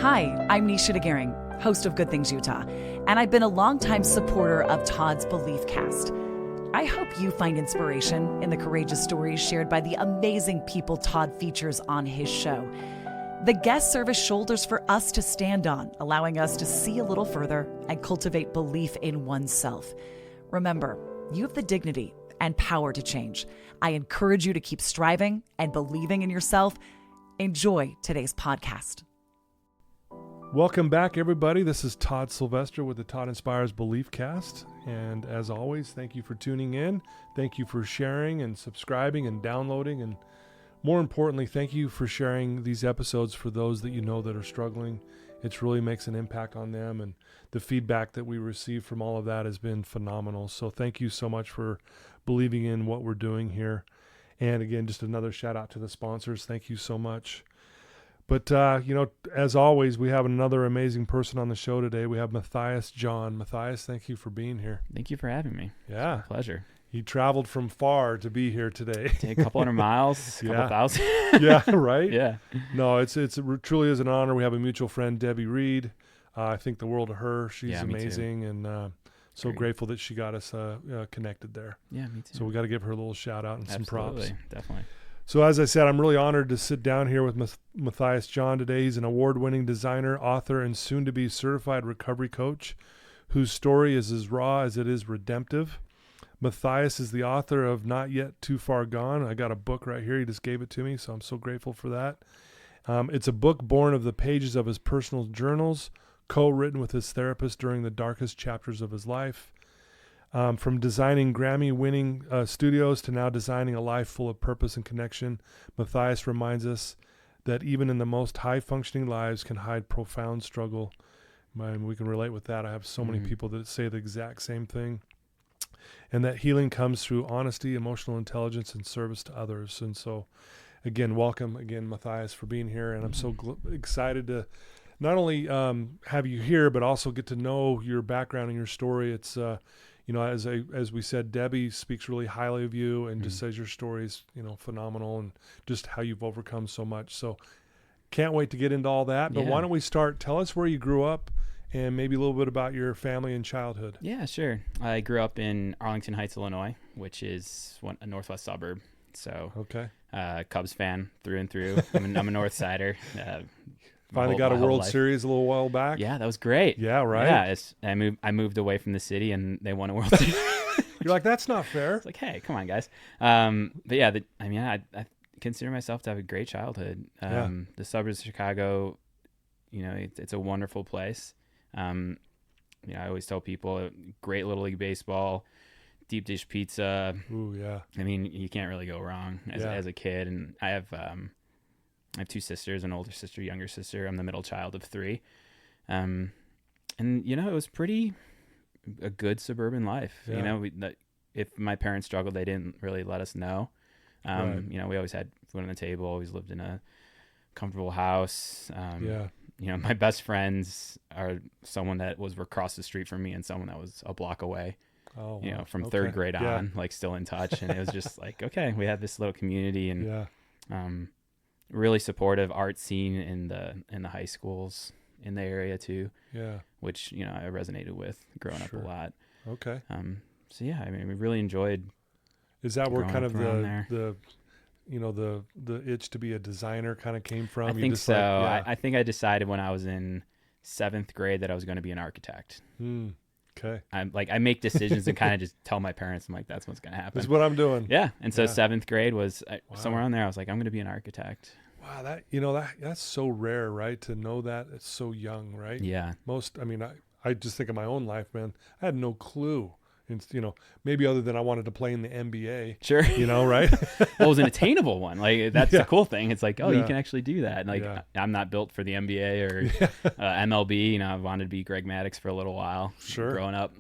Hi, I'm Nisha DeGaring, host of Good Things Utah, and I've been a longtime supporter of Todd's Belief Cast. I hope you find inspiration in the courageous stories shared by the amazing people Todd features on his show. The guests serve as shoulders for us to stand on, allowing us to see a little further and cultivate belief in oneself. Remember, you have the dignity and power to change. I encourage you to keep striving and believing in yourself. Enjoy today's podcast. Welcome back, everybody. This is Todd Sylvester with the Todd Inspires Belief Cast. And as always, thank you for tuning in. Thank you for sharing and subscribing and downloading. And more importantly, thank you for sharing these episodes for those that you know that are struggling. It really makes an impact on them. And the feedback that we receive from all of that has been phenomenal. So thank you so much for believing in what we're doing here. And again, just another shout out to the sponsors. Thank you so much. But, as always, we have another amazing person on the show today. We have Mathias John. Mathias, thank you for being here. Thank you for having me. Yeah. It's a pleasure. He traveled from far to be here today. Take a couple hundred miles, a couple thousand. Yeah, right? Yeah. No, it truly is an honor. We have a mutual friend, Debbie Reed. I think the world of her. She's amazing. And so Great. Grateful that she got us connected there. Yeah, me too. So we got to give her a little shout out and some props. Definitely. So as I said, I'm really honored to sit down here with Mathias John today. He's an award-winning designer, author, and soon-to-be certified recovery coach whose story is as raw as it is redemptive. Mathias is the author of Not Yet Too Far Gone. I got a book right here. He just gave it to me, so I'm so grateful for that. It's a book born of the pages of his personal journals, co-written with his therapist during the darkest chapters of his life. From designing Grammy-winning studios to now designing a life full of purpose and connection, Mathias reminds us that even in the most high-functioning lives can hide profound struggle. We can relate with that. I have so many people that say the exact same thing. And that healing comes through honesty, emotional intelligence, and service to others. And so, again, welcome again, Mathias, for being here. And I'm so excited to not only have you here, but also get to know your background and your story. It's as we said, Debbie speaks really highly of you and just says your story is, phenomenal and just how you've overcome so much. So can't wait to get into all that. But why don't we start? Tell us where you grew up and maybe a little bit about your family and childhood. Yeah, sure. I grew up in Arlington Heights, Illinois, which is a northwest suburb. So Cubs fan through and through. I'm a North Sider. Finally got a World Series a little while back. Yeah, that was great. Yeah, right. Yeah, I moved away from the city and they won a World Series. You're like, that's not fair. It's like, hey, come on, guys. But yeah, I consider myself to have a great childhood. The suburbs of Chicago, it's a wonderful place. I always tell people, great Little League baseball, deep dish pizza. Ooh, yeah. I mean, you can't really go wrong as a kid. And I have two sisters, an older sister, younger sister. I'm the middle child of three. And it was a good suburban life. Yeah. If my parents struggled, they didn't really let us know. We always had food on the table, always lived in a comfortable house. My best friends are someone that was across the street from me and someone that was a block away. Oh, wow. From third grade on, still in touch. And it was just like, okay, we have this little community and, really supportive art scene in the high schools in the area too. Yeah. Which, I resonated with growing up a lot. Okay. We really enjoyed. Is that where kind of the itch to be a designer kind of came from? I think so. I think I decided when I was in 7th grade that I was going to be an architect. Okay. I make decisions and kind of just tell my parents, I'm like, that's what's going to happen. That's what I'm doing. Yeah. And so 7th grade was somewhere on there. I was like, I'm going to be an architect. Wow. That's so rare, right? To know that it's so young, right? Yeah. I just think of my own life, man. I had no clue. And, maybe other than I wanted to play in the NBA. Sure. Right? Well, it was an attainable one. Like, that's the cool thing. It's like, you can actually do that. And I'm not built for the NBA or MLB. I wanted to be Greg Maddux for a little while. Sure. Growing up.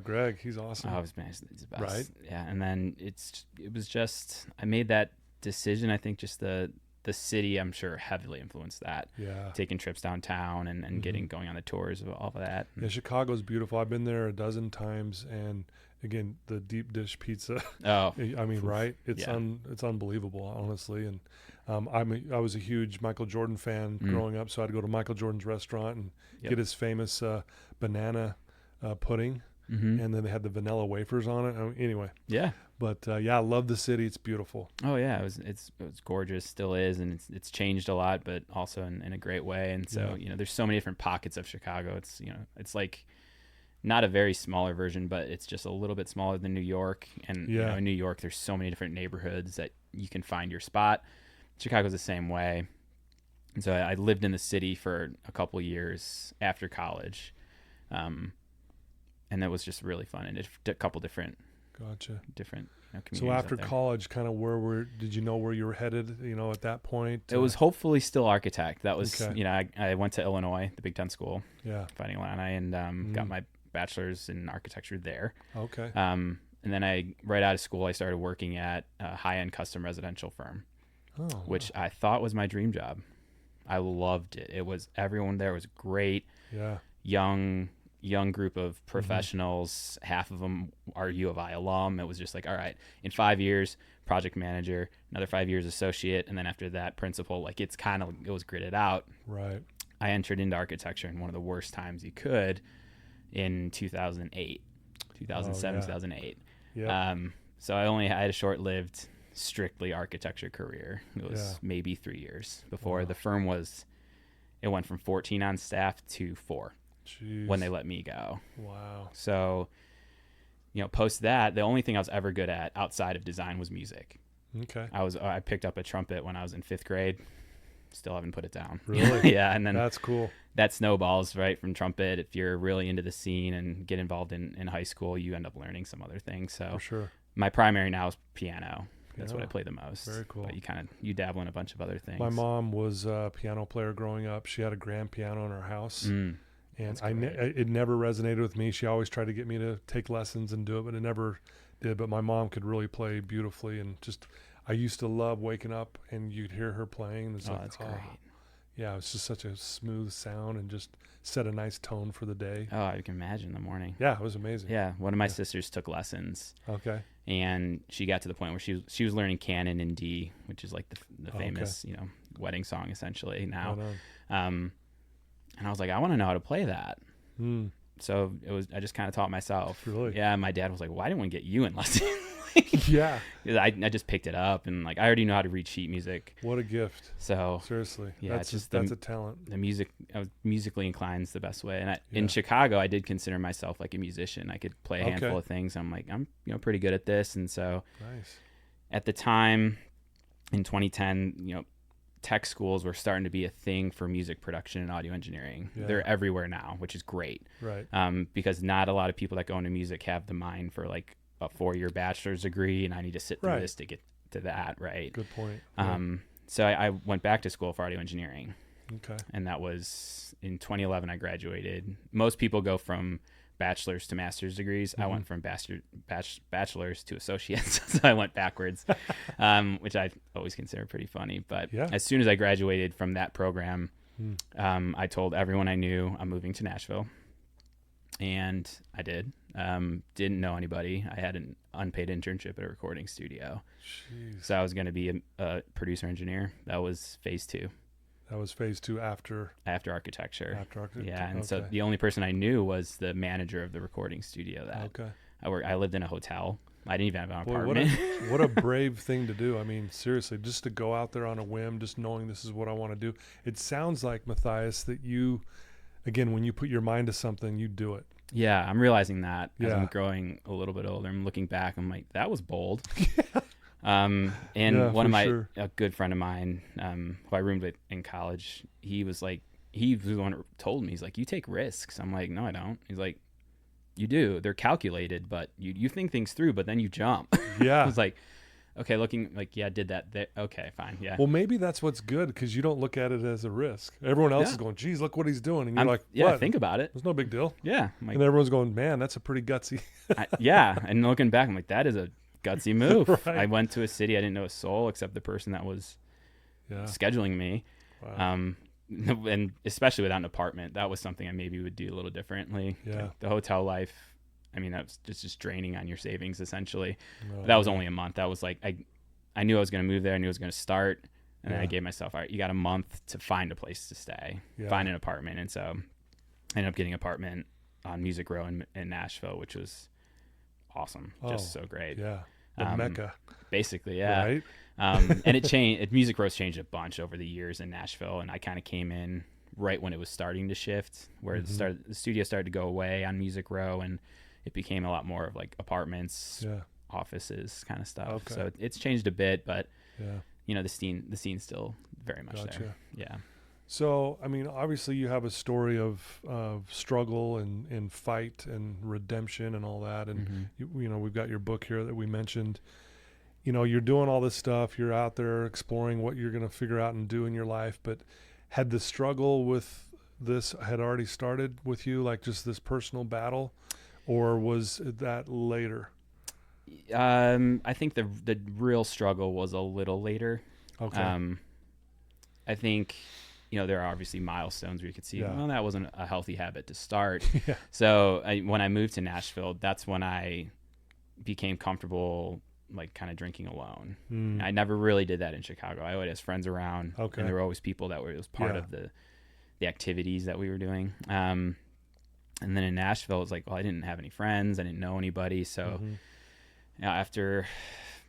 Greg, he's awesome. Oh, he's the best. Right. Yeah. And then it was just, I made that decision. I think just the the city, I'm sure, heavily influenced that. Yeah. Taking trips downtown and going on the tours of all of that. Yeah, Chicago's beautiful. I've been there a dozen times, and again, the deep dish pizza. Oh, I mean, right? It's Yeah. it's unbelievable, honestly. And I was a huge Michael Jordan fan growing up, so I'd go to Michael Jordan's restaurant and get his famous banana pudding, and then they had the vanilla wafers on it. Anyway. Yeah. But I love the city. It's beautiful. Oh yeah, it was gorgeous, still is, and it's changed a lot, but also in a great way. And so there's so many different pockets of Chicago. It's it's like not a very smaller version, but it's just a little bit smaller than New York. And in New York, there's so many different neighborhoods that you can find your spot. Chicago's the same way. And so I lived in the city for a couple years after college, and that was just really fun. And a couple different. Gotcha. Different communities. So after college, kind of did you know where you were headed, at that point? It was hopefully still architect. That was, Okay. I went to Illinois, the Big Ten school, Yeah. Fighting Illini, and got my bachelor's in architecture there. Okay. And then right out of school, I started working at a high-end custom residential firm, which I thought was my dream job. I loved it. Everyone there was great. Yeah. Young group of professionals. Half of them are U of I alum. It was just like, all right, in 5 years, project manager, another 5 years associate, and then after that, principal. Like it was gridded out. Right. I entered into architecture in one of the worst times you could in 2008, 2008. Yeah. So I had a short-lived, strictly architecture career. It was maybe 3 years before the firm it went from 14 on staff to 4. Jeez. When they let me go. Wow. So, post that, the only thing I was ever good at outside of design was music. Okay. I picked up a trumpet when I was in 5th grade. Still haven't put it down. Really? Yeah. And then that's cool. That snowballs right from trumpet. If you're really into the scene and get involved in high school, you end up learning some other things. So for sure. My primary now is piano. That's what I play the most. Very cool. But you dabble in a bunch of other things. My mom was a piano player growing up. She had a grand piano in her house. And it never resonated with me. She always tried to get me to take lessons and do it, but it never did. But my mom could really play beautifully, and I used to love waking up and you'd hear her playing. It's that's great. Yeah, it's just such a smooth sound and just set a nice tone for the day. Oh, I can imagine the morning. Yeah, it was amazing. Yeah, one of my sisters took lessons. Okay. And she got to the point where she was learning canon in D, which is like the famous wedding song essentially now. And I was like, I want to know how to play that. So I just kind of taught myself. Really? Yeah. My dad was like, why didn't we get you in lessons? Yeah. I just picked it up and I already know how to read sheet music. What a gift. So seriously. Yeah, that's a talent. The music, I was musically inclined is the best way. And in Chicago, I did consider myself like a musician. I could play a handful of things. I'm like, I'm pretty good at this. And so at the time in 2010, tech schools were starting to be a thing for music production and audio engineering. They're everywhere now, which is great. Right. Because not a lot of people that go into music have the mind for like a 4-year bachelor's degree, and I need to sit through this to get to that. Right. Good point. So I went back to school for audio engineering. Okay. And that was in 2011. I graduated. Most people go from bachelor's to master's degrees. I went from bachelor's to associates. So I went backwards, which I always consider pretty funny. But as soon as I graduated from that program, I told everyone I knew I'm moving to Nashville. And I did. Didn't know anybody. I had an unpaid internship at a recording studio. Jeez. So I was going to be a producer engineer. That was phase 2. That was phase 2 after architecture. Yeah, and okay. so the only person I knew was the manager of the recording studio I lived in a hotel. I didn't even have an apartment. What a brave thing to do. I mean, seriously, just to go out there on a whim, just knowing this is what I want to do. It sounds like, Mathias, that you, again, when you put your mind to something, you do it. Yeah, I'm realizing that as I'm growing a little bit older. I'm looking back, I'm like, that was bold. And one of a good friend of mine, who I roomed with in college, he was the one who told me, he's like, you take risks. I'm like, no, I don't. He's like, you do. They're calculated, but you think things through, but then you jump. Yeah. I was like, okay, looking like, yeah, did that. Okay, fine. Yeah. Well, maybe that's what's good, because you don't look at it as a risk. Everyone else is going, geez, look what he's doing. And you're like, what? Think about it. It's no big deal. Yeah. Like, and everyone's going, man, that's a pretty gutsy. And looking back, I'm like, that is a gutsy move. Right. I went to a city. I didn't know a soul except the person that was scheduling me. Wow. And especially without an apartment, that was something I maybe would do a little differently. Yeah. Like the hotel life, I mean, that was just draining on your savings essentially. Oh, But that was man. only a month. That was like, I knew I was going to move there. I knew I was going to start. And then I Yeah. gave myself, all right, you got a month to find a place to stay, Yeah. find an apartment. And so I ended up getting an apartment on Music Row in Nashville, which was awesome. Just so great. Yeah. The Mecca. Basically. Yeah. Right. And it changed. Music Row's changed a bunch over the years in Nashville. And I kind of came in right when it was starting to shift, where the studio started to go away on Music Row, and it became a lot more of like apartments, offices kind of stuff. Okay. So it's changed a bit, but Yeah. the scene's still very much Gotcha. there. Yeah. So, I mean, obviously you have a story of struggle and fight and redemption and all that. And, you know, we've got your book here that we mentioned. You know, you're doing all this stuff. You're out there exploring what you're going to figure out and do in your life. But had the struggle with this had already started with you, like just this personal battle, or was that later? I think the real struggle was a little later. Okay. I think, you know, there are obviously milestones where you could see, well, that wasn't a healthy habit to start. Yeah. So when I moved to Nashville, that's when I became comfortable, like kind of drinking alone. I never really did that in Chicago. I always had friends around, Okay. and there were always people that it was part of the activities that we were doing. And then in Nashville, it was like, well, I didn't have any friends. I didn't know anybody. So you know, after,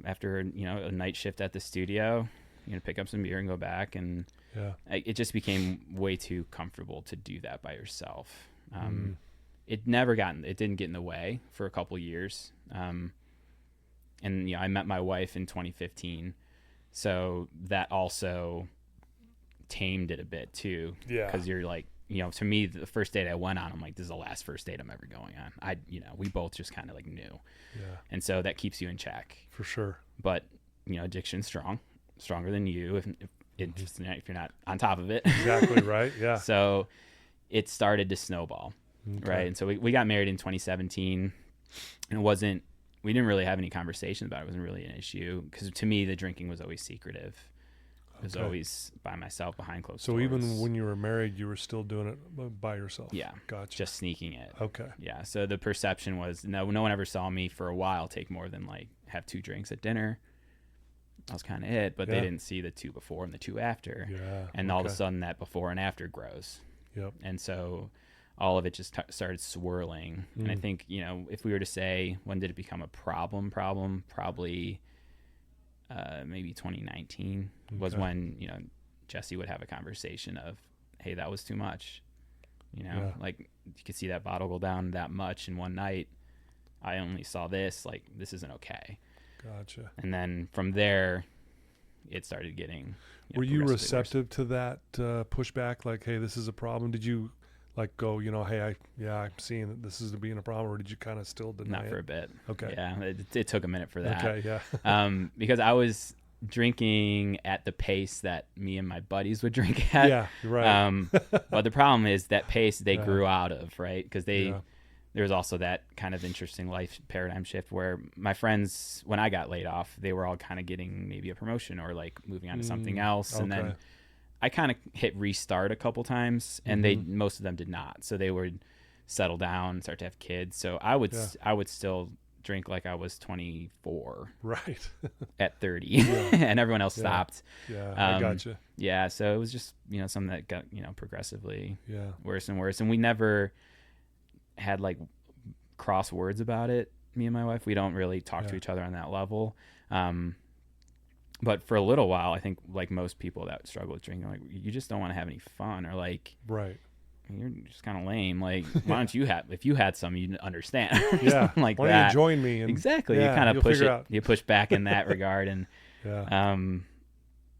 you know, a night shift at the studio, you know, pick up some beer and go back. And it just became way too comfortable to do that by yourself. It didn't get in the way for a couple years. And, you know, I met my wife in 2015. So that also tamed it a bit too. Yeah. Cause you're like, you know, to me, the first date I went on, I'm like, this is the last first date I'm ever going on. You know, we both just kind of like knew. Yeah. And so that keeps you in check. For sure. But, you know, addiction's stronger than you if you're not on top of it. Exactly right. Yeah. So it started to snowball. Okay. Right. And so we got married in 2017, and we didn't really have any conversations about it. It wasn't really an issue because to me, the drinking was always secretive. It was always by myself behind closed doors. So even when you were married, you were still doing it by yourself? Yeah. Gotcha. Just sneaking it. Okay. Yeah. So the perception was no one ever saw me for a while take more than like have 2 drinks at dinner. That was kind of it, but they didn't see the 2 before and the 2 after. Yeah. And all of a sudden that before and after grows. Yep. And so all of it just started swirling. And I think, you know, if we were to say, when did it become a problem, probably maybe 2019 was when, you know, Jesse would have a conversation of, hey, that was too much. You know, like you could see that bottle go down that much in one night. I only saw this, like, this isn't okay. Gotcha. And then from there, it started getting. Were you receptive to that pushback? Like, hey, this is a problem. Did you like go, you know, hey, I'm seeing that this is being a problem, or did you kind of still deny it? Not for a bit. Okay. Yeah, it took a minute for that. Okay, yeah. Because I was drinking at the pace that me and my buddies would drink at. Yeah, right. But the problem is that pace they grew out of, right? Because there was also that kind of interesting life paradigm shift where my friends, when I got laid off, they were all kind of getting maybe a promotion or like moving on to something else. And then I kind of hit restart a couple times, and most of them did not. So they would settle down, start to have kids. So I would still drink like I was 24, right, at 30, and everyone else stopped. Yeah, I gotcha. Yeah, so it was just, you know, something that got, you know, progressively worse and worse, and we never had like cross words about it. Me and my wife, we don't really talk to each other on that level. But for a little while, I think like most people that struggle with drinking, like you just don't want to have any fun, or like, right, you're just kind of lame. Like, why don't you have? If you had some, you'd understand. Yeah, like why that. don't you join me? And, exactly. You kind of push it. Out. You push back in that regard, and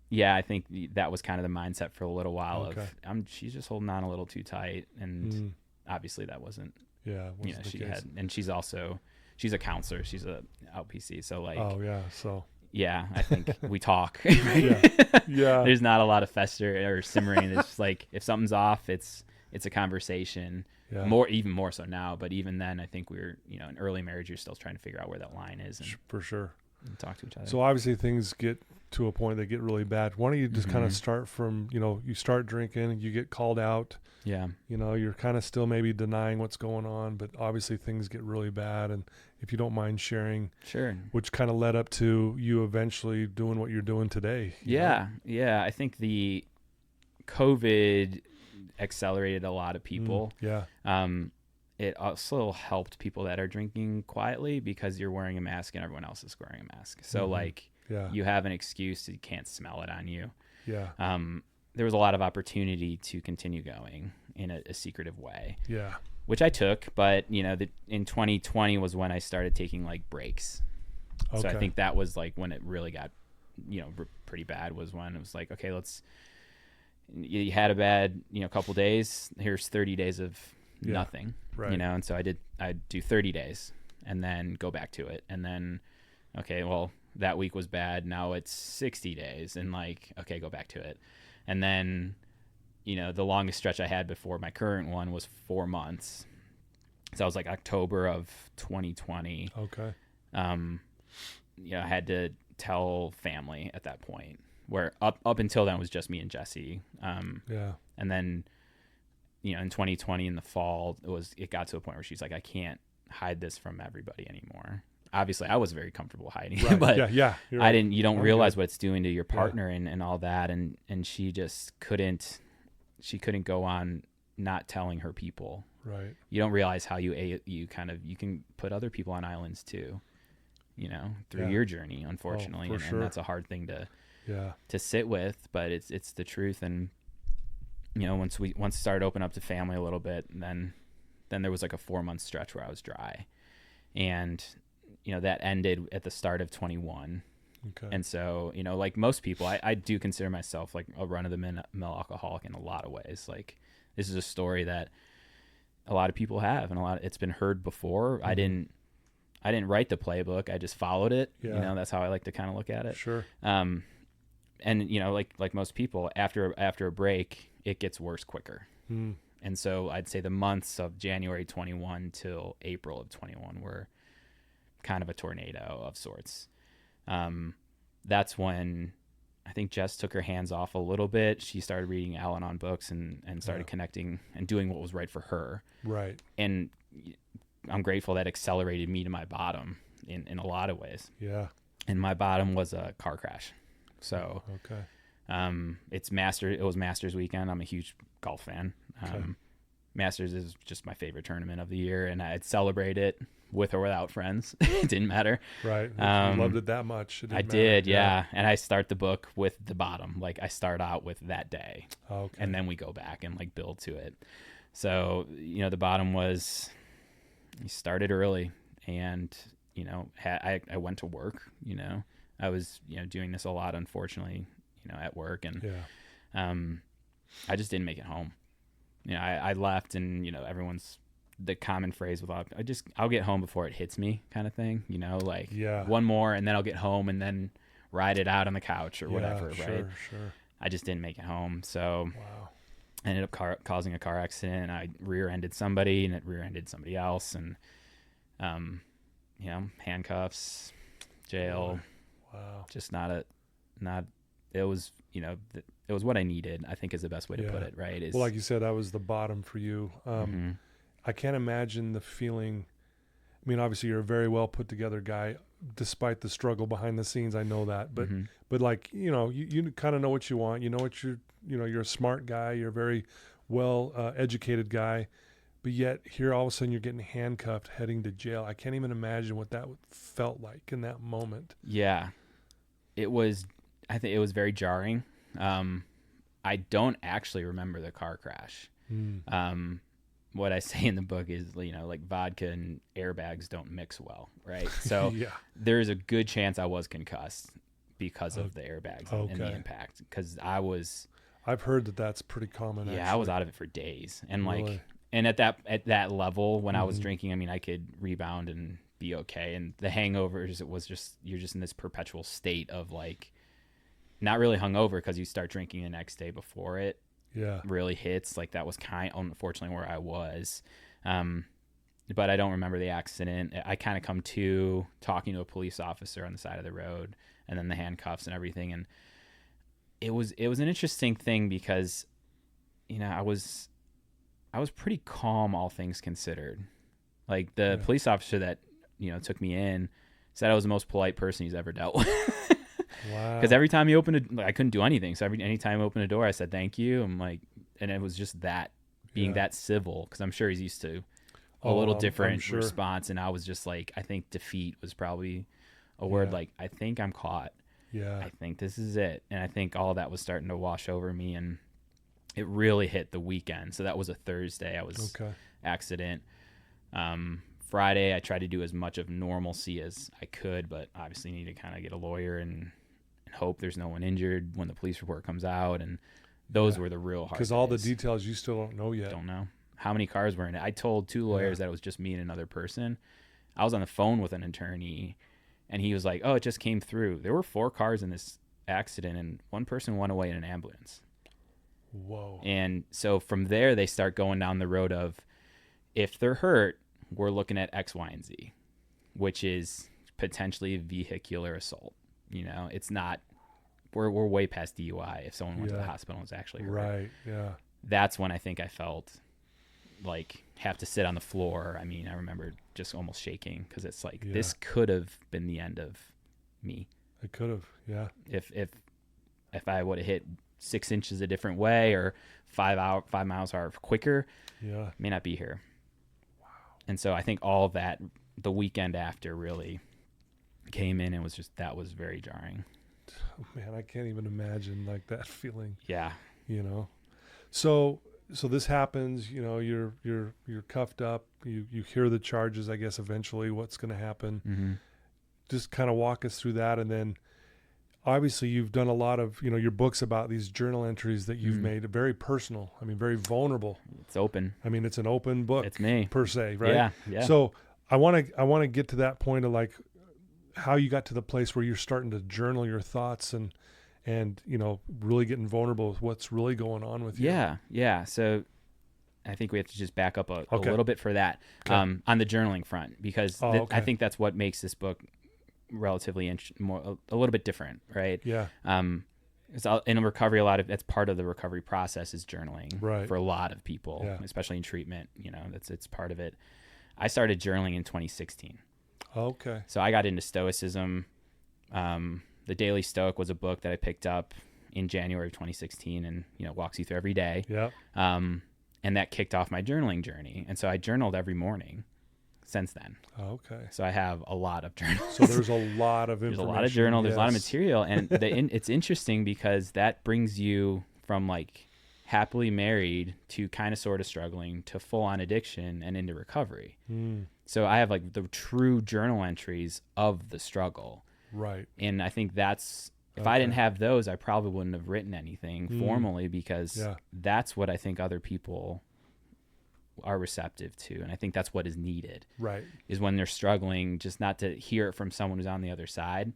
yeah. I think that was kind of the mindset for a little while of she's just holding on a little too tight, and obviously that wasn't. Yeah, you know, she had, and she's a counselor. She's a outPC, so like. Oh yeah, so. Yeah, I think we talk. Yeah. There's not a lot of fester or simmering. It's just like if something's off, it's a conversation. Yeah. Even more so now, but even then, I think we're, you know, in early marriage, you're still trying to figure out where that line is. And for sure. And talk to each other. So obviously things get to a point that get really bad. Why don't you just kind Mm-hmm. of start from, you start drinking, you get called out, Yeah. you're kind of still maybe denying what's going on, but obviously things get really bad. And if you don't mind sharing, Sure. which kind of led up to you eventually doing what you're doing today. you know? Yeah. Yeah. I think the COVID accelerated a lot of people. Yeah. It also helped people that are drinking quietly because you're wearing a mask and everyone else is wearing a mask. So like Yeah. you have an excuse, you can't smell it on you. Yeah. There was a lot of opportunity to continue going in a secretive way, Yeah. which I took. But in 2020 was when I started taking like breaks. So I Okay. think that was like when it really got, pretty bad, was when it was like, okay, you had a bad, couple days. Here's 30 days of nothing, Right. and so I'd do 30 days and then go back to it. And then, okay, well, that week was bad. Now it's 60 days and like, okay, go back to it. And then, the longest stretch I had before my current one was 4 months. So I was like October of 2020. Okay. I had to tell family at that point, where up until then it was just me and Jesse. Yeah. And then, in 2020 in the fall, it got to a point where she's like, I can't hide this from everybody anymore. Obviously I was very comfortable hiding it, Right. but Yeah. You're right. you don't I'm realize good. what it's doing to your partner and all that. And she just couldn't go on not telling her people. Right. You don't realize how you can put other people on islands too, through your journey, unfortunately. for sure. And that's a hard thing Yeah. to sit with, but it's the truth. And once it started to open up to family a little bit, then there was like a 4-month stretch where I was dry, and that ended at the start of 21. Okay. And so like most people, I do consider myself like a run-of-the-mill alcoholic in a lot of ways. Like this is a story that a lot of people have, and it's been heard before. I didn't write the playbook, I just followed it. Yeah. That's how I like to kind of look at it. Sure. And like most people, after a break, it gets worse quicker. And so I'd say the months of January 21 till April of 21 were kind of a tornado of sorts. That's when I think Jess took her hands off a little bit. She started reading Al-Anon books and started connecting and doing what was right for her. Right. And I'm grateful that accelerated me to my bottom in a lot of ways. Yeah. And my bottom was a car crash. So Okay. it was Masters weekend. I'm a huge golf fan. Okay. Masters is just my favorite tournament of the year, and I'd celebrate it with or without friends. It didn't matter. Right. You loved it that much. It I didn't did, matter. yeah. And I start the book with the bottom. Like I start out with that day, Okay. and then we go back and like build to it. So the bottom was, you started early, and I went to work. I was doing this a lot, unfortunately, at work, and I just didn't make it home. I left, and everyone's, the common phrase with I'll get home before it hits me kind of thing, like one more and then I'll get home and then ride it out on the couch or whatever. Sure, right. Sure. I just didn't make it home. So Wow. I ended up causing a car accident. I rear-ended somebody, and it rear-ended somebody else. And, handcuffs, jail. Wow. Just it was, it was what I needed, I think, is the best way to put it. Right. Well, like you said, that was the bottom for you. I can't imagine the feeling. I mean, obviously you're a very well put together guy, despite the struggle behind the scenes. I know that, but like, you kind of know what you want. You know what you're a smart guy. You're a very well educated guy, but yet here all of a sudden you're getting handcuffed, heading to jail. I can't even imagine what that felt like in that moment. Yeah, I think it was very jarring. I don't actually remember the car crash. What I say in the book is, like vodka and airbags don't mix well, right? So there's a good chance I was concussed because of the airbags and the impact. Because I've heard that that's pretty common. Yeah, actually. I was out of it for days, and Really? and at that level when I was drinking, I mean, I could rebound and be okay. And the hangovers, it was just, you're just in this perpetual state of like, not really hungover because you start drinking the next day before it really hits. Like that was unfortunately where I was. But I don't remember the accident. I kind of come to talking to a police officer on the side of the road. and then the handcuffs and everything. And it was an interesting thing because, you know, I was pretty calm, all things considered. Like the police officer that, you know, took me in said I was the most polite person he's ever dealt with. Wow. Because every time he opened I couldn't do anything. So anytime he opened a door, I said, thank you. I'm like, and it was just that being that civil, because I'm sure he's used to a little different response. And I was just like, I think defeat was probably a word. Like, I think I'm caught. Yeah. I think this is it. And I think all that was starting to wash over me, and it really hit the weekend. So that was a Thursday. I was accident. Friday, I tried to do as much of normalcy as I could, but obviously need to kind of get a lawyer and hope there's no one injured when the police report comes out. And those were the real hard days. Because all the details you still don't know yet. Don't know how many cars were in it. I told 2 lawyers that it was just me and another person. I was on the phone with an attorney, and he was like, oh, it just came through. There were 4 cars in this accident, and 1 person went away in an ambulance. Whoa. And so from there, they start going down the road of, if they're hurt, we're looking at X, Y, and Z, which is potentially vehicular assault. You know, it's not, we're way past DUI if someone went to the hospital and was actually hurt. Right, yeah. That's when I think I felt like have to sit on the floor. I mean, I remember just almost shaking, because it's like, this could have been the end of me. It could have, yeah. If I would have hit 6 inches a different way, or 5 miles an hour quicker, I may not be here. Wow. And so I think all of that, the weekend after, really came in and was just, that was very jarring. Oh, man, I can't even imagine like that feeling. Yeah. You know, so this happens, you know, you're cuffed up, you hear the charges, I guess, eventually what's going to happen. Mm-hmm. Just kind of walk us through that. And then obviously you've done a lot of, you know, your books about these journal entries that you've made, very personal. I mean, very vulnerable. It's open. I mean, it's an open book. It's me per se, right? Yeah. So I want to get to that point of like how you got to the place where you're starting to journal your thoughts and you know, really getting vulnerable with what's really going on with you. Yeah. So I think we have to just back up a little bit for that, on the journaling front, because I think that's what makes this book relatively a little bit different, right? Yeah. It's in recovery, that's part of the recovery process is journaling, right, for a lot of people, especially in treatment. You know, it's part of it. I started journaling in 2016. Okay. So I got into Stoicism. The Daily Stoic was a book that I picked up in January of 2016, and, you know, walks you through every day. Yeah. And that kicked off my journaling journey. And so I journaled every morning since then. Okay. So I have a lot of journals. So there's a lot of information. There's a lot of journal. There's a lot of material. And it's interesting because that brings you from like happily married to kind of sort of struggling to full on addiction and into recovery. So I have like the true journal entries of the struggle. Right. And I think that's, if I didn't have those, I probably wouldn't have written anything formally, because that's what I think other people are receptive to. And I think that's what is needed. Right. Is when they're struggling, just not to hear it from someone who's on the other side,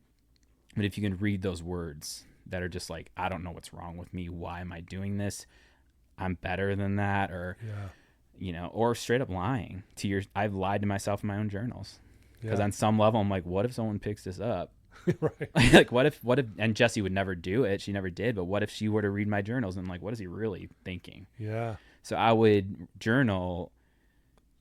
but if you can read those words that are just like, I don't know what's wrong with me. Why am I doing this? I'm better than that. Or, you know, or straight up lying to I've lied to myself in my own journals, because on some level I'm like, what if someone picks this up? Right. Like what if, and Jessie would never do it. She never did. But what if she were to read my journals and like, what is he really thinking? Yeah. So I would journal,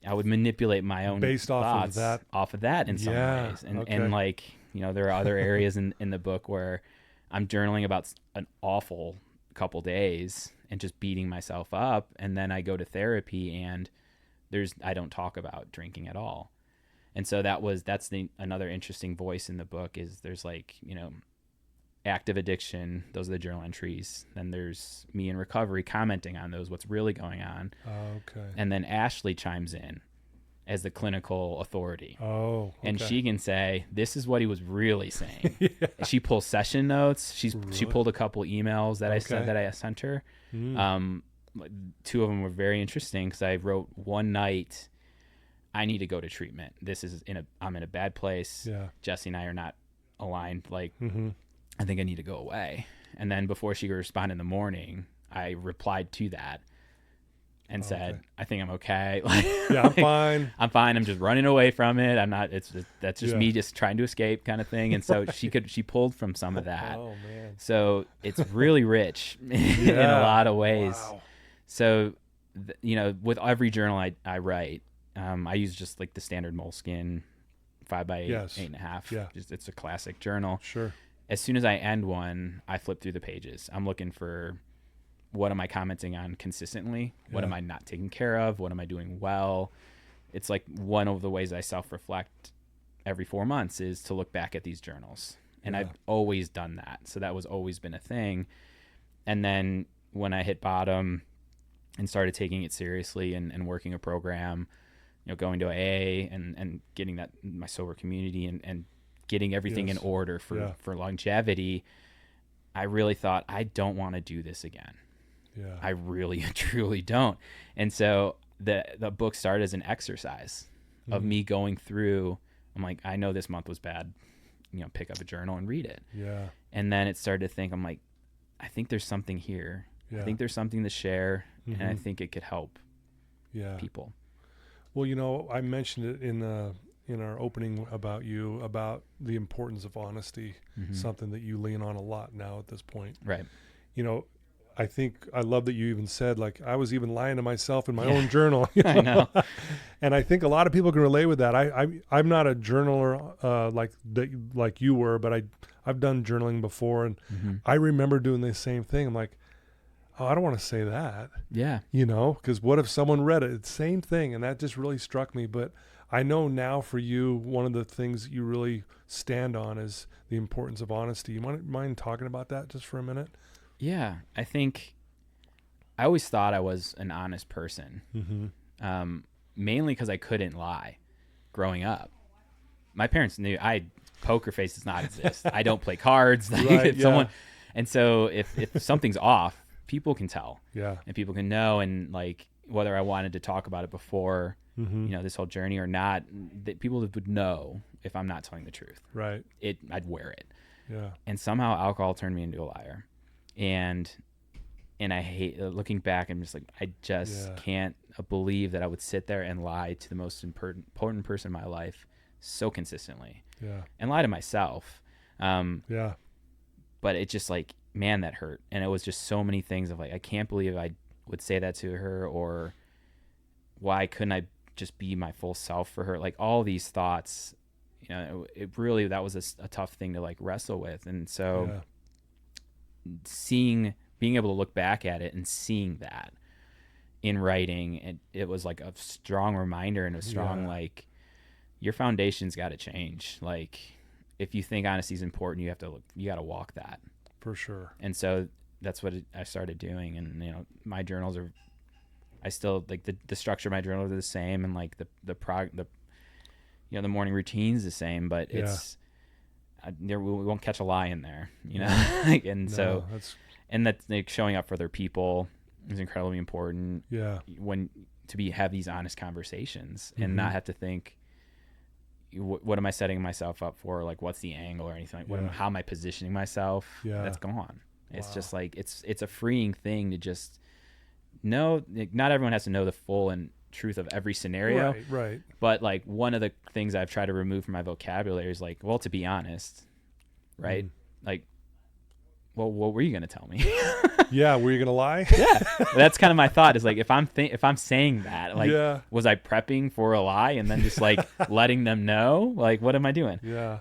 I would manipulate my own based thoughts off of that in some ways. And like, you know, there are other areas in the book where I'm journaling about an awful couple days and just beating myself up. And then I go to therapy, and I don't talk about drinking at all. And so that's another interesting voice in the book is there's like, you know, active addiction. Those are the journal entries. Then there's me in recovery commenting on those, what's really going on. Okay. And then Ashley chimes in as the clinical authority. Oh, okay. And she can say, this is what he was really saying. She pulls session notes. She pulled a couple emails that I sent her. 2 of them were very interesting, because I wrote one night, I need to go to treatment. I'm in a bad place. Yeah. Jessie and I are not aligned. Like, I think I need to go away. And then before she could respond in the morning, I replied to that. and said, okay. I think I'm okay. Yeah, I'm fine. I'm fine. I'm just running away from it. I'm not, that's just Yeah. me just trying to escape kind of thing. And so she pulled from some of that. Oh man. So it's really rich in a Yeah. lot of ways. Wow. So, with every journal I write, I use just like the standard Moleskine 5x8, Yes. 8.5. Yeah. Just, it's a classic journal. Sure. As soon as I end one, I flip through the pages. I'm looking for, what am I commenting on consistently? What Yeah. am I not taking care of? What am I doing well? It's like one of the ways I self-reflect every 4 months is to look back at these journals. And Yeah. I've always done that. So that was always been a thing. And then when I hit bottom and started taking it seriously and working a program, going to AA and getting that, my sober community and getting everything Yes. in order Yeah. for longevity, I really thought, I don't want to do this again. Yeah. I really, truly don't. And so the book started as an exercise of me going through. I'm like, I know this month was bad. Pick up a journal and read it. Yeah. And then it started to think, I'm like, I think there's something here. Yeah. I think there's something to share, and I Mhm. think it could help Yeah. people. Well, I mentioned it in our opening about you, about the importance of honesty, something that you lean on a lot now at this point. Right. I think I love that you even said, like, I was even lying to myself in my own journal. I know. And I think a lot of people can relate with that. I'm not a journaler like you were, but I've done journaling before, and I remember doing the same thing. I'm like, oh, I don't want to say that, Yeah. because what if someone read it? It's the same thing, and that just really struck me. But I know now for you, one of the things you really stand on is the importance of honesty. You mind talking about that just for a minute? Yeah. I think I always thought I was an honest person, mainly because I couldn't lie growing up. My parents knew poker face does not exist. I don't play cards. Right, Someone, and so if something's off, people can tell. Yeah. And people can know, and like whether I wanted to talk about it before, this whole journey or not, that people would know if I'm not telling the truth. Right. I'd wear it. Yeah. And somehow alcohol turned me into a liar. And I hate looking back. I'm just like, I just can't believe that I would sit there and lie to the most important person in my life so consistently. Yeah. And lie to myself. Yeah. But it just like, man, that hurt. And it was just so many things of like, I can't believe I would say that to her, or why couldn't I just be my full self for her? Like all these thoughts, it really, that was a tough thing to like wrestle with. And so being able to look back at it and seeing that in writing, it was like a strong reminder and a strong, like, your foundation's got to change. Like if you think honesty is important, you got to walk that. For sure. And so that's what I started doing. And, my journals are, I still like the structure of my journals are the same. And like the morning routine's the same, but it's, we won't catch a lie in there, and that's like showing up for other people is incredibly important. Yeah. Have these honest conversations and not have to think, what am I setting myself up for? Like, what's the angle or anything? How am I positioning myself? Yeah. That's gone. It's just like, it's a freeing thing to just know. Like, not everyone has to know the full and truth of every scenario. Right. But like one of the things I've tried to remove from my vocabulary is like, well, to be honest, right? Like, well, what were you going to tell me? Yeah. Were you going to lie? Yeah. That's kind of my thought is like, if I'm saying that, like, was I prepping for a lie and then just like letting them know? Like, what am I doing? Yeah.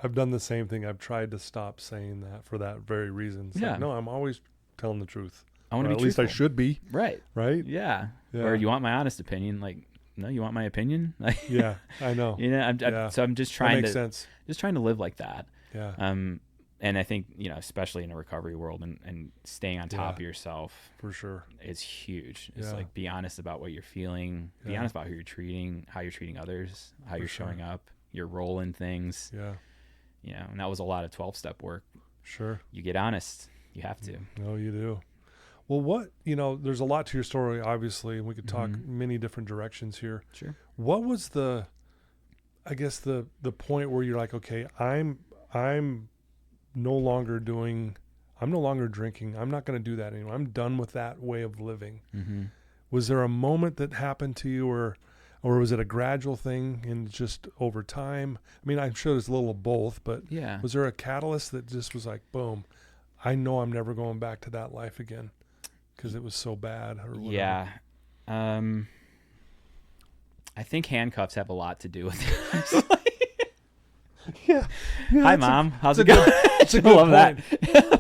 I've done the same thing. I've tried to stop saying that for that very reason. It's like, no, I'm always telling the truth. I want to be truthful. At least I should be. Right. Right. Yeah. Or you want my honest opinion? Like, no, you want my opinion? Like, yeah, I know. So I'm just trying just trying to live like that. Yeah. And I think, especially in a recovery world and staying on top of yourself for sure is huge. It's like, be honest about what you're feeling, be honest about who you're treating, how you're treating others, how you're showing up, your role in things. Yeah. And that was a lot of 12-step work. Sure. You get honest. You have to. No, you do. Well, there's a lot to your story, obviously, and we could talk many different directions here. Sure. What was the point where you're like, okay, I'm no longer drinking. I'm not going to do that anymore. I'm done with that way of living. Was there a moment that happened to you, or was it a gradual thing and just over time? I mean, I'm sure there's a little of both, but Yeah. was there a catalyst that just was like, boom, I know I'm never going back to that life again because it was so bad or whatever? Yeah. I think handcuffs have a lot to do with it. Yeah. Hi, Mom. How's it going? It's a good point.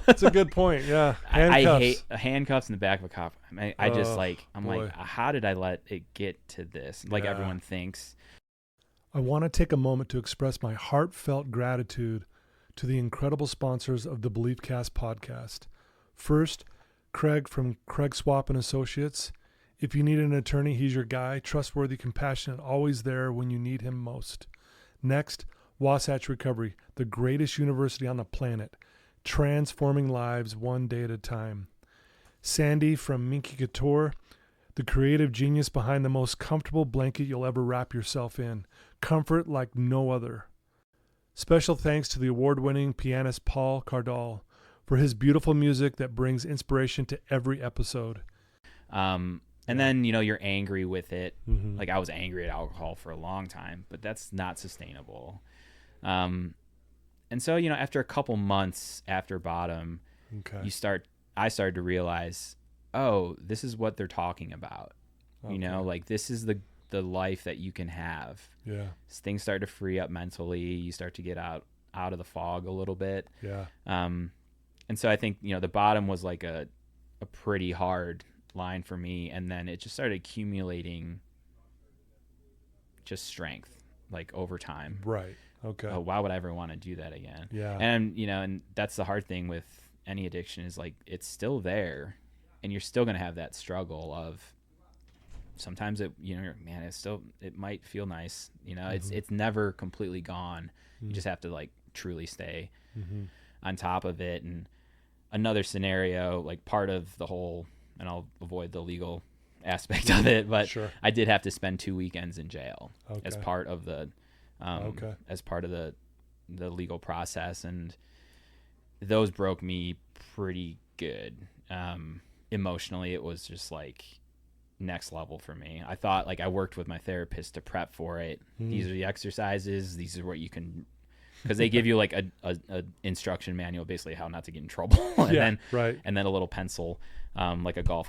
It's a good point. Yeah. Handcuffs. I hate handcuffs in the back of a cop. I just I'm boy. like, how did I let it get to this? Like everyone thinks. I want to take a moment to express my heartfelt gratitude to the incredible sponsors of the BeliefCast podcast. First, Craig from Craig Swap and Associates. If you need an attorney, he's your guy. Trustworthy, compassionate, always there when you need him most. Next, Wasatch Recovery, the greatest university on the planet, transforming lives one day at a time. Sandy from Minky Couture, the creative genius behind the most comfortable blanket you'll ever wrap yourself in. Comfort like no other. Special thanks to the award-winning pianist Paul Cardall for his beautiful music that brings inspiration to every episode. And then, you're angry with it. Mm-hmm. Like I was angry at alcohol for a long time, but that's not sustainable. And so, after a couple months after bottom, Okay. I started to realize, oh, this is what they're talking about. Okay. Like this is the life that you can have. Yeah. Things start to free up mentally. You start to get out of the fog a little bit. Yeah. And so I think, the bottom was like a pretty hard line for me. And then it just started accumulating just strength, like over time. Right. Okay. Oh, why would I ever want to do that again? Yeah. And, and that's the hard thing with any addiction is like, it's still there and you're still going to have that struggle of sometimes it, man, it might feel nice, it's never completely gone. Mm-hmm. You just have to like truly stay Mm-hmm. on top of it. And another scenario, like part of the whole, and I'll avoid the legal aspect of it, but Sure. I did have to spend 2 weekends in jail as Okay. part of the, Okay. as part of the legal process. And those broke me pretty good. Emotionally, it was just like next level for me. I thought like I worked with my therapist to prep for it. These are the exercises. These are what you can, because they give you like a instruction manual, basically how not to get in trouble. and then a little pencil, like a golf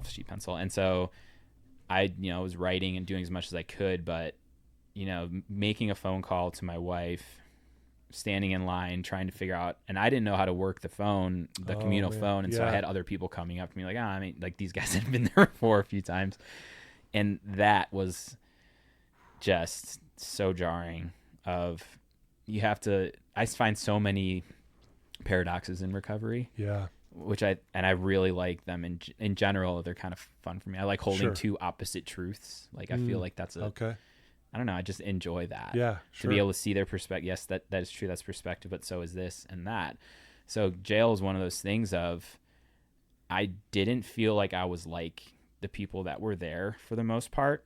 sheet pencil. And so I, was writing and doing as much as I could, but, making a phone call to my wife, standing in line, trying to figure out, and I didn't know how to work the phone, the communal phone. And so I had other people coming up to me like, like these guys had been there before a few times. And that was just so jarring I find so many paradoxes in recovery. Yeah. Which I really like them in general. They're kind of fun for me. I like holding two opposite truths. Like I feel like that's okay. I don't know. I just enjoy that. Yeah. To be able to see their perspective. Yes, that is true. That's perspective, but so is this and that. So jail is one of those things of, I didn't feel like I was like the people that were there for the most part.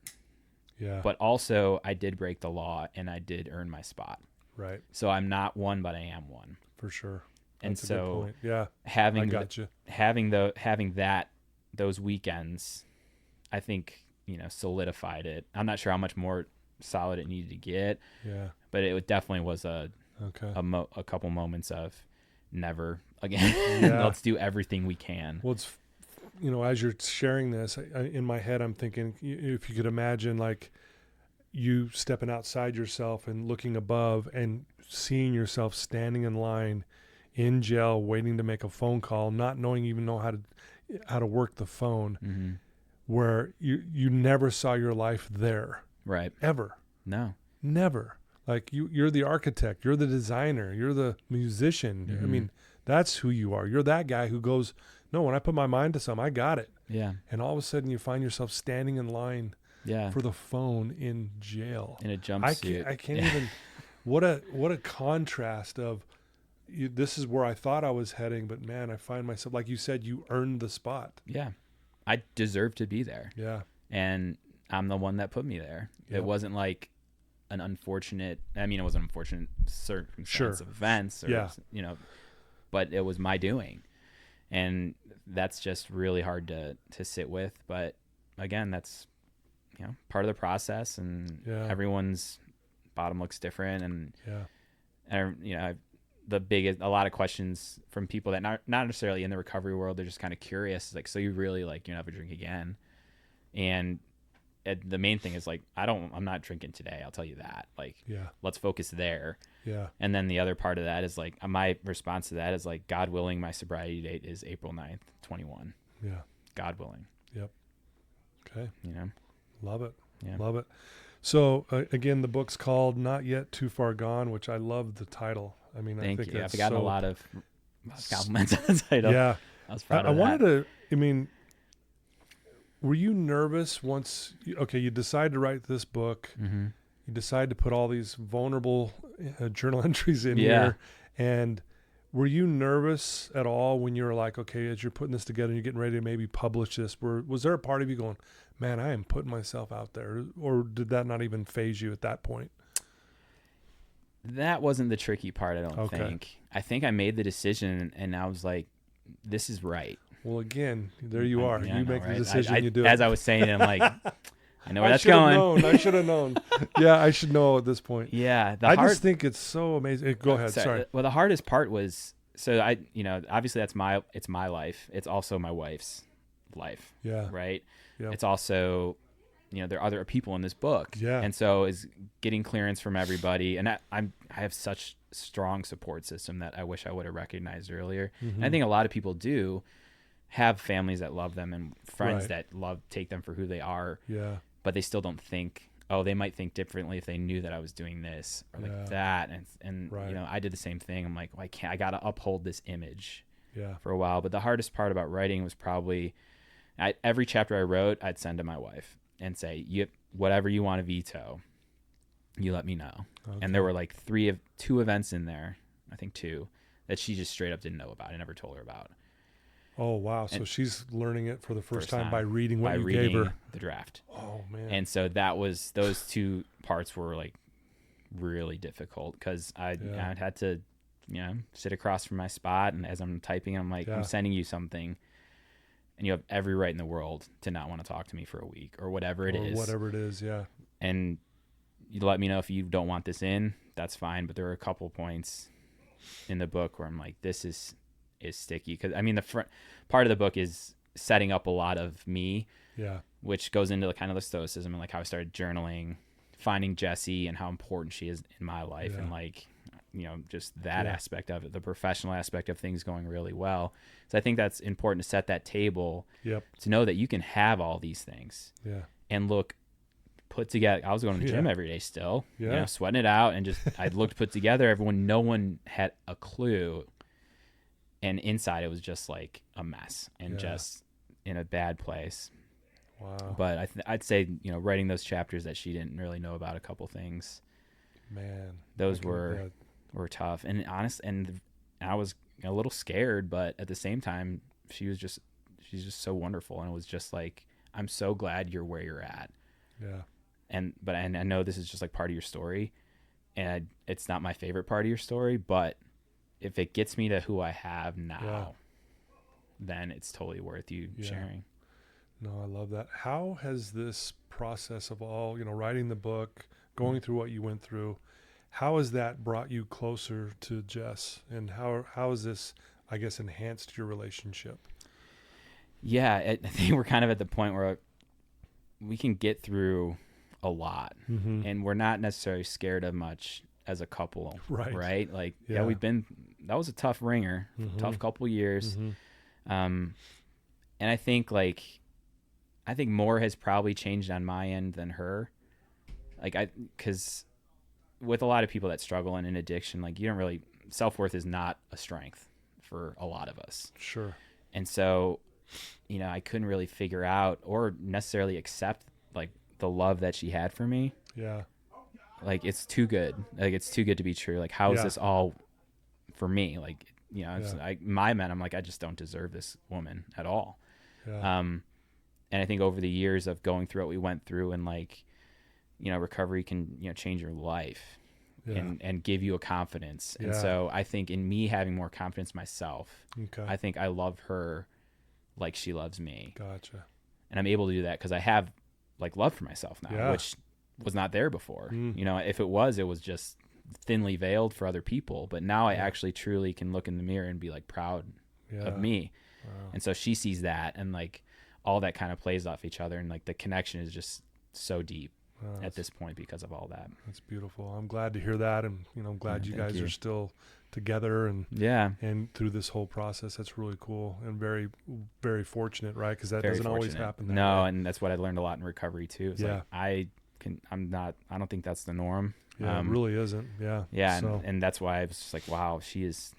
Yeah. But also I did break the law and I did earn my spot. Right. So I'm not one, but I am one. For sure. And That's a so good point. Yeah. having those weekends, I think, solidified it. I'm not sure how much more solid it needed to get. Yeah. But it definitely was a couple moments of never again. Yeah. Let's do everything we can. Well, it's, as you're sharing this, in my head, I'm thinking if you could imagine like you stepping outside yourself and looking above and seeing yourself standing in line in jail, waiting to make a phone call, not knowing even how to work the phone, where you never saw your life there. Right. Ever. No. Never. Like you're the architect, you're the designer, you're the musician. I mean, that's who you are. You're that guy who goes, no, when I put my mind to something, I got it. Yeah. And all of a sudden you find yourself standing in line for the phone in jail. In a jumpsuit. I can't even, what a contrast of, this is where I thought I was heading, but man, I find myself, like you said, you earned the spot. Yeah. I deserve to be there. Yeah. And I'm the one that put me there. Yep. It wasn't like it was an unfortunate circumstance of events or, but it was my doing. And that's just really hard to sit with. But again, that's, you know, part of the process, and everyone's bottom looks different. And, you know, a lot of questions from people that not necessarily in the recovery world, they're just kind of curious. Like, so you really, like, you never drink again? And the main thing is, like, I'm not drinking today. I'll tell you that. Like, let's focus there. Yeah. And then the other part of that is, like, my response to that is, like, God willing, my sobriety date is April 9th, 21. Yeah. God willing. Yep. Okay. You know? Love it. Yeah. Love it. So again, the book's called Not Yet Too Far Gone, which I love the title. I mean, Thank I think you. that's I've gotten a lot of compliments on the title. Yeah. I was proud of I wanted that. to, I mean, were you nervous once, you decide to write this book, Mm-hmm. you decide to put all these vulnerable journal entries in here, and were you nervous at all when you were like, okay, as you're putting this together and you're getting ready to maybe publish this, was there a part of you going, man, I am putting myself out there? Or did that not even phase you at that point? That wasn't the tricky part, I don't think. I think I made the decision, and I was like, this is right. Well, again, there you are. Yeah, you make right? the decision, you do As it. I was saying, I'm like, I know where that's going. going. I should have known. Yeah, I should know at this point. Yeah. Just think it's so amazing. Go ahead. Sorry. Well, the hardest part was, so obviously it's my life. It's also my wife's life. Yeah. Right. Yeah. It's also, there are other people in this book. Yeah. And so is getting clearance from everybody. And I have such strong support system that I wish I would have recognized earlier. Mm-hmm. And I think a lot of people do have families that love them and friends Right. that take them for who they are. Yeah. But they still don't think, they might think differently if they knew that I was doing this or like that. And Right. I did the same thing. I'm like, well, I got to uphold this image Yeah. for a while. But the hardest part about writing was probably every chapter I wrote, I'd send to my wife and say, whatever you want to veto, you let me know. Okay. And there were like two events in there, I think two, that she just straight up didn't know about. I never told her about. Oh, wow. So she's learning it for the first time by reading by what you reading gave her. the draft. Oh, man. And so those two parts were like really difficult because I had to, sit across from my spot. And as I'm typing, I'm like, I'm sending you something. And you have every right in the world to not want to talk to me for a week or whatever it is. Whatever it is, yeah. And you let me know if you don't want this in. That's fine. But there were a couple points in the book where I'm like, this is sticky. Because, I mean, the front part of the book is setting up a lot of me, which goes into the kind of the stoicism and like how I started journaling, finding Jessie and how important she is in my life and like, just that aspect of it, the professional aspect of things going really well. So I think that's important to set that table to know that you can have all these things and look put together. I was going to the gym every day still, sweating it out, and just I looked put together. No one had a clue, and inside it was just like a mess and just in a bad place. Wow. But I'd say writing those chapters that she didn't really know about, a couple things, man, those were tough and honest, and I was a little scared, but at the same time she's just so wonderful, and it was just like, I'm so glad you're where you're at. And I know this is just like part of your story, and it's not my favorite part of your story, but if it gets me to who I have now, then it's totally worth you sharing. No, I love that. How has this process of all, writing the book, going through what you went through, how has that brought you closer to Jess, and how has this, I guess, enhanced your relationship? Yeah, I think we're kind of at the point where we can get through a lot, and we're not necessarily scared of much as a couple, right? Like, that was a tough ringer, tough couple years. And I think more has probably changed on my end than her. Because with a lot of people that struggle in addiction, like, you don't really, self-worth is not a strength for a lot of us. Sure. And so, I couldn't really figure out or necessarily accept like the love that she had for me. Yeah. Like, it's too good. Like, it's too good to be true. Like, how is this all for me? Like, it's my men, I'm like, I just don't deserve this woman at all. Yeah. And I think over the years of going through what we went through, and like, recovery can, change your life and give you a confidence. And so I think in me having more confidence myself, I think I love her like she loves me. Gotcha. And I'm able to do that because I have like love for myself now, which was not there before. You know, if it was just thinly veiled for other people. But now I actually truly can look in the mirror and be like proud of me. Wow. And so she sees that, and like all that kind of plays off each other, and like the connection is just so deep at this point because of all that. That's beautiful. I'm glad to hear that, and you know, I'm glad you guys are still together and through this whole process. That's really cool and very, very fortunate, right? Because that doesn't always happen. No, and that's what I learned a lot in recovery too. It's like I don't think that's the norm. Yeah, it really isn't. Yeah. Yeah, so. and that's why I was just like, wow, she is.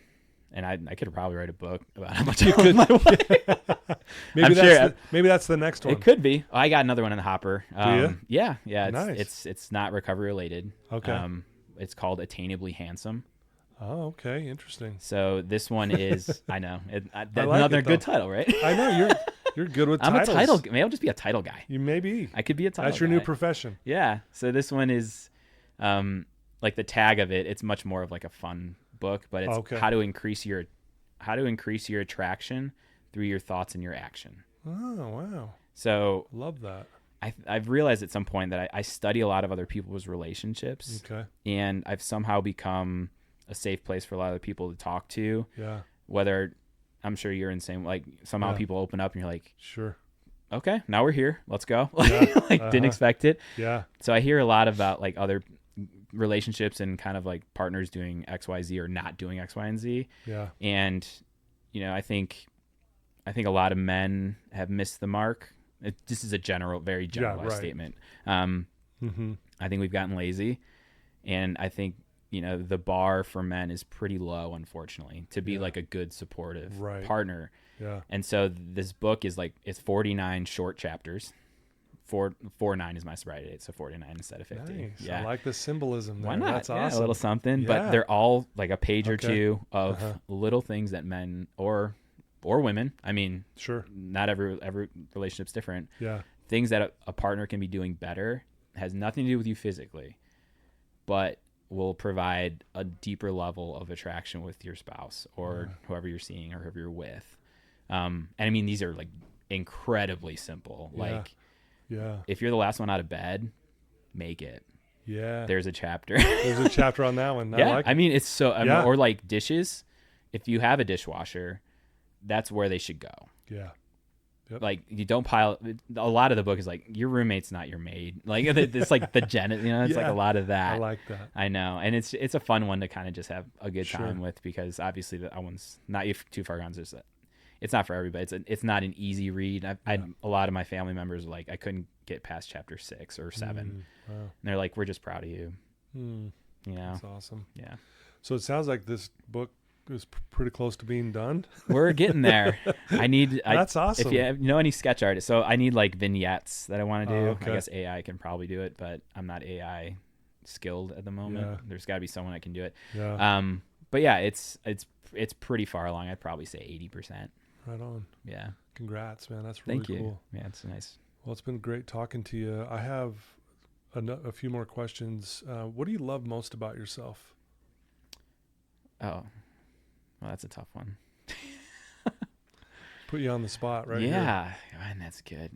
And I could probably write a book about how much I love my wife. Maybe that's the next one. It could be. I got another one in the hopper. Do you? Yeah. Nice. It's not recovery related. Okay. It's called Attainably Handsome. Oh, okay, interesting. So this one is, I know, another good title, right? I know you're good with titles. I'm a title. Maybe I'll just be a title guy. You may be. I could be a title. That's your guy. new profession. Yeah. So this one is, like the tag of it. It's much more of like a fun book, but it's how to increase your attraction through your thoughts and your action. Oh, wow. So love that. I've realized at some point that I study a lot of other people's relationships. Okay. And I've somehow become a safe place for a lot of people to talk to. Yeah. Whether I'm sure you're in the same, like somehow people open up and you're like, sure. Okay, now we're here. Let's go. Yeah. Didn't expect it. Yeah. So I hear a lot about like other relationships and kind of like partners doing X, Y, Z or not doing X, Y, and Z. Yeah. And, you know, I think a lot of men have missed the mark. This is a very generalized statement. I think we've gotten lazy, and I think, you know, the bar for men is pretty low, unfortunately, to be like a good supportive partner. Yeah. And so this book is like, it's 49 short chapters. 49 is my sobriety date, so 49 instead of 50. Nice. Yeah, I like the symbolism there. Why not? That's awesome. Yeah, a little something, but they're all like a page or two of little things that men or women. I mean, sure, not every relationship's different. Yeah, things that a partner can be doing better, has nothing to do with you physically, but will provide a deeper level of attraction with your spouse or whoever you're seeing or whoever you're with. And I mean, these are like incredibly simple. Like. Yeah. If you're the last one out of bed, make it. Yeah. There's a chapter. There's a chapter on that one. I mean, it's so, or like dishes. If you have a dishwasher, that's where they should go. Yeah. Yep. Like you don't pile. A lot of the book is like your roommate's not your maid. Like it's like the it's like a lot of that. I like that. I know, and it's a fun one to kind of just have a good time with, because obviously that one's not too far gone. It's not for everybody. It's not an easy read. A lot of my family members were like, I couldn't get past chapter 6 or 7. Wow. And they're like, we're just proud of you. You know, that's awesome. Yeah. So it sounds like this book is pretty close to being done. We're getting there. That's awesome. If you know any sketch artists, so I need like vignettes that I want to do. Okay. I guess AI can probably do it, but I'm not AI skilled at the moment. Yeah. There's got to be someone that can do it. Yeah. But yeah, it's pretty far along. I'd probably say 80%. Right on. Yeah. Congrats, man. That's really cool. Thank you. Yeah, it's nice. Well, it's been great talking to you. I have a few more questions. What do you love most about yourself? Oh, well, that's a tough one. Put you on the spot right here. Yeah, man, that's good.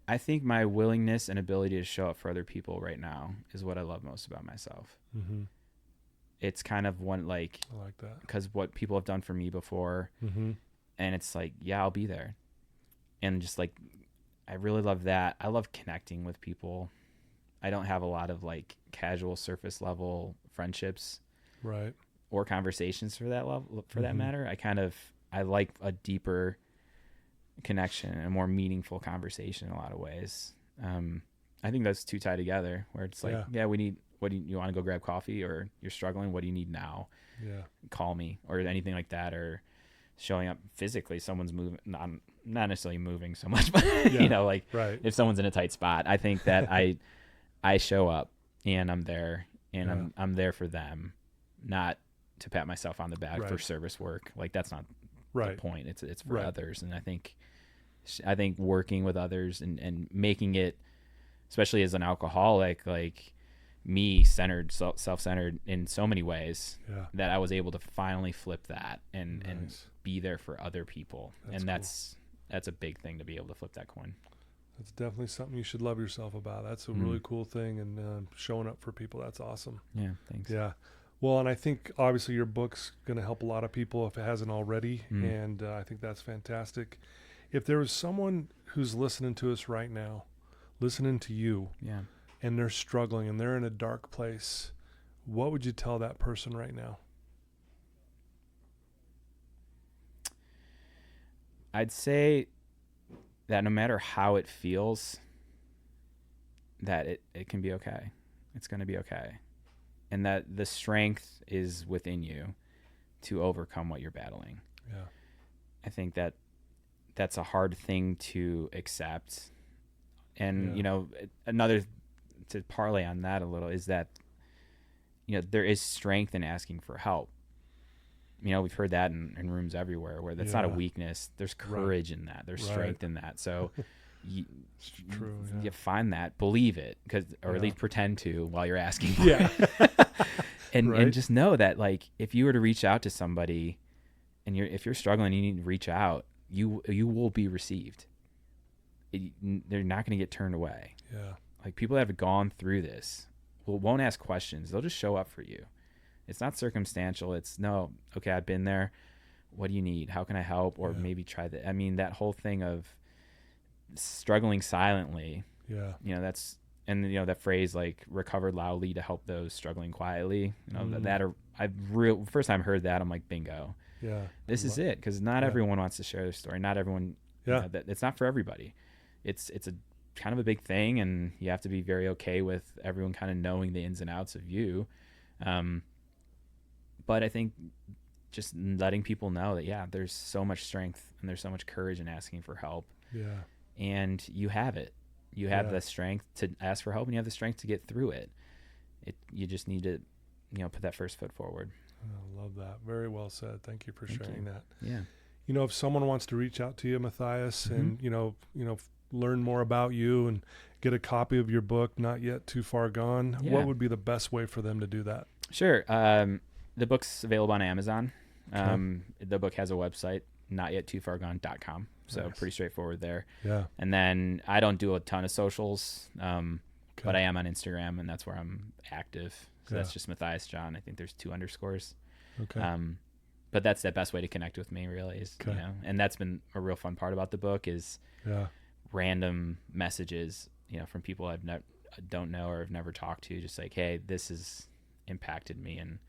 I think my willingness and ability to show up for other people right now is what I love most about myself. Mm-hmm. It's kind of one, like, I like that, because what people have done for me before, and it's like, yeah, I'll be there. And just like, I really love that. I love connecting with people. I don't have a lot of like casual surface level friendships, right, or conversations for that level, for that matter. I like a deeper connection and a more meaningful conversation in a lot of ways. I think those two tie together, where it's like, we need, what do you want to go grab coffee, or you're struggling? What do you need now? Yeah. Call me, or anything like that, or showing up physically. Someone's moving, not necessarily moving so much, but you know, like if someone's in a tight spot, I think that I show up and I'm there, and I'm there for them, not to pat myself on the back for service work. Like that's not the point. It's for others. And I think working with others and making it, especially as an alcoholic, like me-centered, self-centered in so many ways Yeah. that I was able to finally flip that and Nice. be there for other people. That's And cool. that's a big thing to be able to flip that coin. That's definitely something you should love yourself about. That's a really cool thing, and showing up for people. That's awesome. Yeah, thanks. Yeah. Well, and I think obviously your book's going to help a lot of people if it hasn't already. And I think that's fantastic. If there was someone who's listening to us right now, listening to you, Yeah. and they're struggling and they're in a dark place, what would you tell that person right now? I'd say that no matter how it feels, that it can be okay. It's going to be okay. And that the strength is within you to overcome what you're battling. Yeah. I think that that's a hard thing to accept. And, you know, another, to parlay on that a little, is that, you know, there is strength in asking for help. You know, we've heard that in rooms everywhere where that's not a weakness. There's courage in that. There's strength in that. So you find that, believe it, or at least pretend to while you're asking for it. And just know that, like, if you were to reach out to somebody and if you're struggling, you need to reach out, you will be received. They're not going to get turned away. Yeah. Like, people that have gone through this won't ask questions. They'll just show up for you. It's not circumstantial. It's no, okay, I've been there. What do you need? How can I help? Or maybe try that. I mean, that whole thing of struggling silently. Yeah. You know, that's, and you know, that phrase, like, recover loudly to help those struggling quietly. You know, first time I heard that, I'm like, bingo. Yeah. This is it. Cause not everyone wants to share their story. Not everyone, you know, it's not for everybody. It's a kind of a big thing, and you have to be very okay with everyone kind of knowing the ins and outs of you. But I think just letting people know that, there's so much strength and there's so much courage in asking for help. Yeah. And you have it. You have the strength to ask for help, and you have the strength to get through it. You just need to, you know, put that first foot forward. I love that. Very well said. Thank you for sharing that. Yeah. You know, if someone wants to reach out to you, Mathias, and, you know, learn more about you and get a copy of your book, Not Yet Too Far Gone, what would be the best way for them to do that? Sure. The book's available on Amazon. The book has a website, notyet2fargone.com. So pretty straightforward there. Yeah. And then I don't do a ton of socials, but I am on Instagram, and that's where I'm active. So that's just Mathias John. I think there's 2 underscores. Okay. But that's the best way to connect with me, really, is, you know, and that's been a real fun part about the book is random messages, you know, from people don't know or have never talked to, just like, hey, this has impacted me. And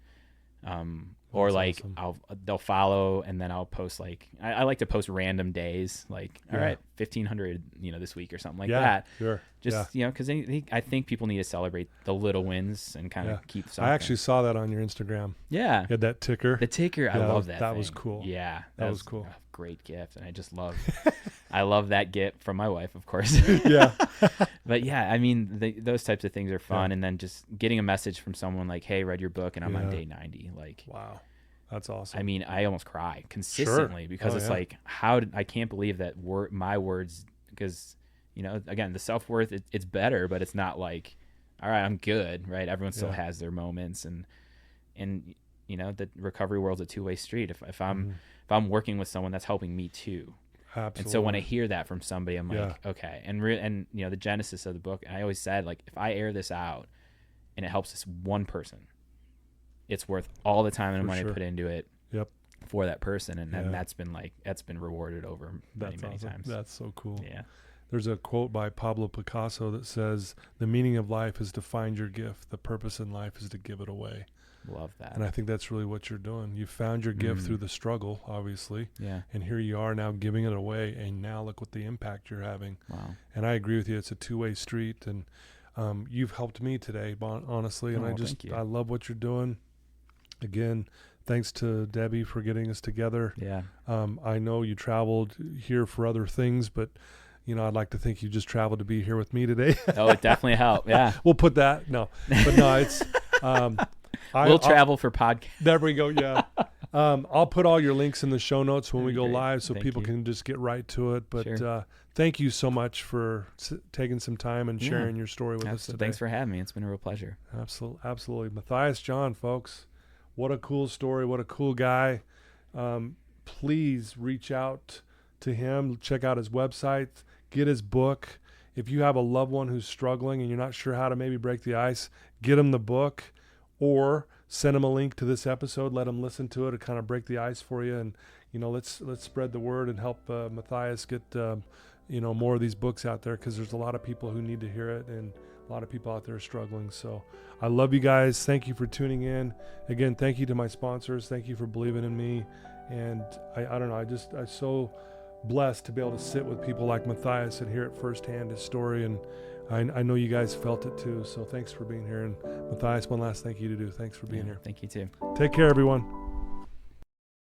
or like awesome. They'll follow, and then I'll post, like, I like to post random days, like, all right, 1,500, you know, this week or something like that. Sure. Just, you know, because I think people need to celebrate the little wins and kind of keep something. I actually saw that on your Instagram. Yeah. You had that ticker. The ticker, I love that. That was cool. Yeah. That was cool. A great gift. And I just love, I love that gift from my wife, of course. Yeah. But yeah, I mean, those types of things are fun. And then just getting a message from someone like, hey, read your book and I'm on day 90. Like, wow. That's awesome. I mean, I almost cry consistently because it's like, I can't believe that my words, because, you know, again, the self-worth, it's better, but it's not like, all right, I'm good, right? Everyone still has their moments, and you know, the recovery world's a two-way street. If I'm working with someone, that's helping me too. Absolutely. And so when I hear that from somebody, I'm like, okay. And you know, the genesis of the book, and I always said, like, if I air this out and it helps this one person, it's worth all the time and money I put into it for that person. And that's been rewarded over many times. That's so cool. Yeah. There's a quote by Pablo Picasso that says, the meaning of life is to find your gift. The purpose in life is to give it away. Love that. And I think that's really what you're doing. You found your gift through the struggle, obviously. Yeah. And here you are now giving it away. And now look what the impact you're having. Wow. And I agree with you. It's a two-way street. And you've helped me today, honestly. And I love what you're doing. Again, thanks to Debbie for getting us together. Yeah. I know you traveled here for other things, but, you know, I'd like to think you just traveled to be here with me today. Oh, it definitely helped. Yeah. We'll put that. No, but no, it's, we'll travel for podcast. There we go. Yeah. I'll put all your links in the show notes when we go Great. live so Thank people you. can just get right to it. But Sure. thank you so much for taking some time and sharing your story with us today. Thanks for having me. It's been a real pleasure. Absolutely. Mathias John, folks. What a cool story. What a cool guy. Please reach out to him. Check out his website. Get his book. If you have a loved one who's struggling and you're not sure how to maybe break the ice, get them the book or send them a link to this episode. Let them listen to it to kind of break the ice for you. And, let's spread the word and help Mathias get, more of these books out there, because there's a lot of people who need to hear it and a lot of people out there are struggling. So I love you guys. Thank you for tuning in. Again, thank you to my sponsors. Thank you for believing in me. And I don't know, I'm so blessed to be able to sit with people like Mathias and hear it firsthand, his story. And I know you guys felt it too. So thanks for being here. And Mathias, one last thank you to do. Thanks for being here. Thank you too. Take care, everyone.